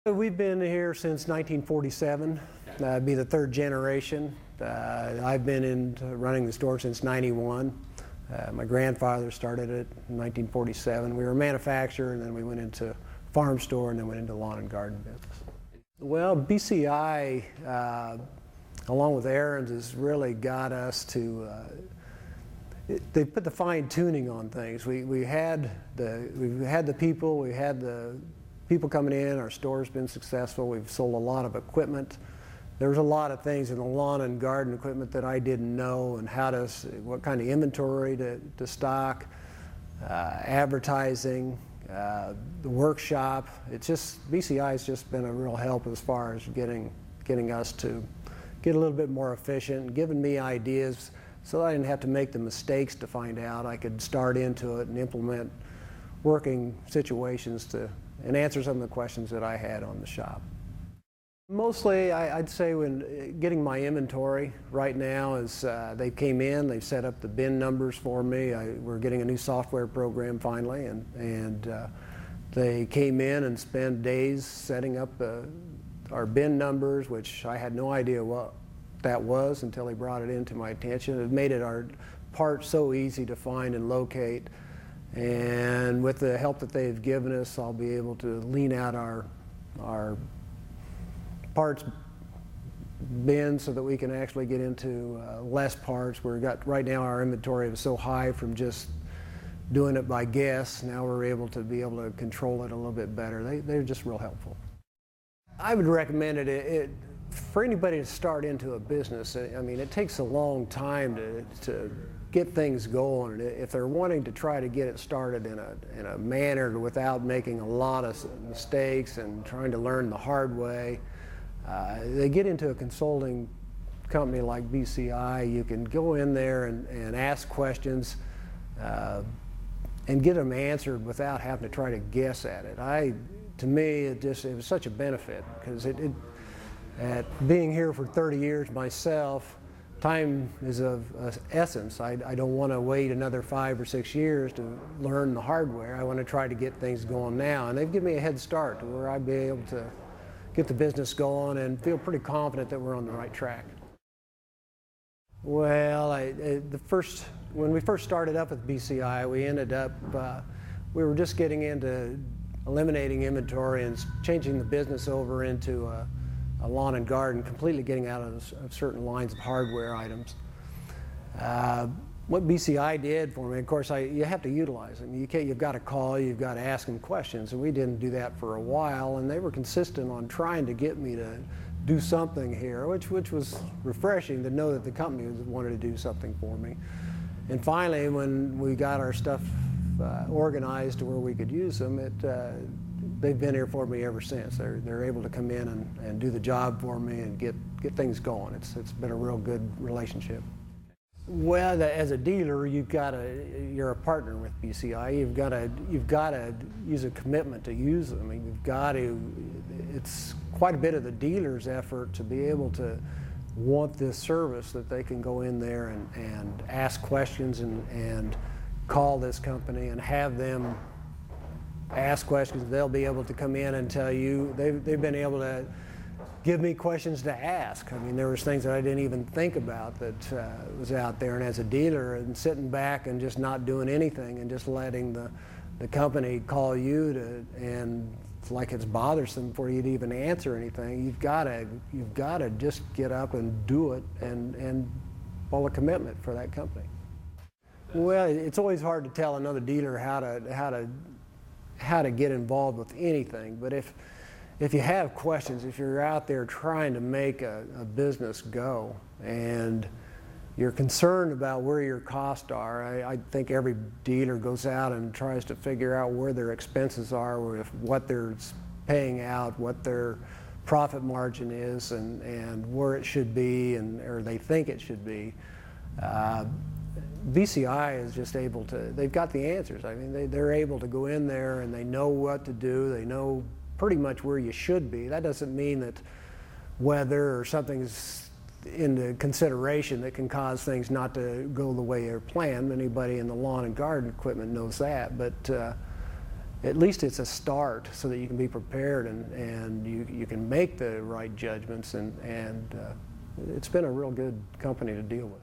We've been here since 1947, be the third generation. I've been in running the store since '91. My grandfather started it in 1947. We were a manufacturer, and then we went into farm store, and then went into lawn and garden business. Well, BCI, along with Aaron's, has really got us to, they put the fine tuning on things. We had the people coming in. Our store's been successful. We've sold a lot of equipment. There's a lot of things in the lawn and garden equipment that I didn't know, and what kind of inventory to stock, advertising, the workshop. BCI has just been a real help as far as getting us to get a little bit more efficient, giving me ideas so that I didn't have to make the mistakes to find out. I could start into it and implement working situations and answer some of the questions that I had on the shop. Mostly, I'd say when getting my inventory right now is they came in, they set up the bin numbers for me. We're getting a new software program finally, and they came in and spent days setting up our bin numbers, which I had no idea what that was until he brought it into my attention. It made our parts so easy to find and locate. And with the help that they've given us, I'll be able to lean out our parts bin so that we can actually get into less parts. Right now our inventory is so high from just doing it by guess. Now we're able to control it a little bit better. They're just real helpful. I would recommend it for anybody to start into a business. I mean, it takes a long time to get things going. If they're wanting to try to get it started in a manner without making a lot of mistakes and trying to learn the hard way, they get into a consulting company like BCI. You can go in there and ask questions and get them answered without having to try to guess at it. To me, it was such a benefit, because at being here for 30 years myself, time is of essence. I don't want to wait another 5 or 6 years to learn the hardware. I want to try to get things going now, and they've given me a head start to where I'd be able to get the business going and feel pretty confident that we're on the right track. Well, when we first started up with BCI, we ended up, we were just getting into eliminating inventory and changing the business over into a lawn and garden, completely getting out of certain lines of hardware items. What BCI did for me, of course, you have to utilize them. You've got to call, you've got to ask them questions, and we didn't do that for a while, and they were consistent on trying to get me to do something here, which was refreshing to know that the company wanted to do something for me. And finally, when we got our stuff organized to where we could use them, they've been here for me ever since. They're able to come in and do the job for me and get things going. It's been a real good relationship. Well, as a dealer, you're a partner with BCI. You've got to use a commitment to use them. I mean, it's quite a bit of the dealer's effort to be able to want this service, that they can go in there and ask questions and call this company and have them ask questions. They'll be able to come in and tell you. They've been able to give me questions to ask. I mean, there was things that I didn't even think about that was out there, and as a dealer, and sitting back and just not doing anything and just letting the company call you and it's like it's bothersome for you to even answer anything. You've got to just get up and do it and pull a commitment for that company. Well, it's always hard to tell another dealer how to get involved with anything, but if you have questions, if you're out there trying to make a business go and you're concerned about where your costs are, I think every dealer goes out and tries to figure out where their expenses are, what they're paying out, what their profit margin is, and where it should be, or they think it should be. BCI is just able to, they've got the answers. I mean, they're able to go in there and they know what to do. They know pretty much where you should be. That doesn't mean that weather or something's into consideration that can cause things not to go the way they're planned. Anybody in the lawn and garden equipment knows that. But at least it's a start so that you can be prepared and you can make the right judgments, and it's been a real good company to deal with.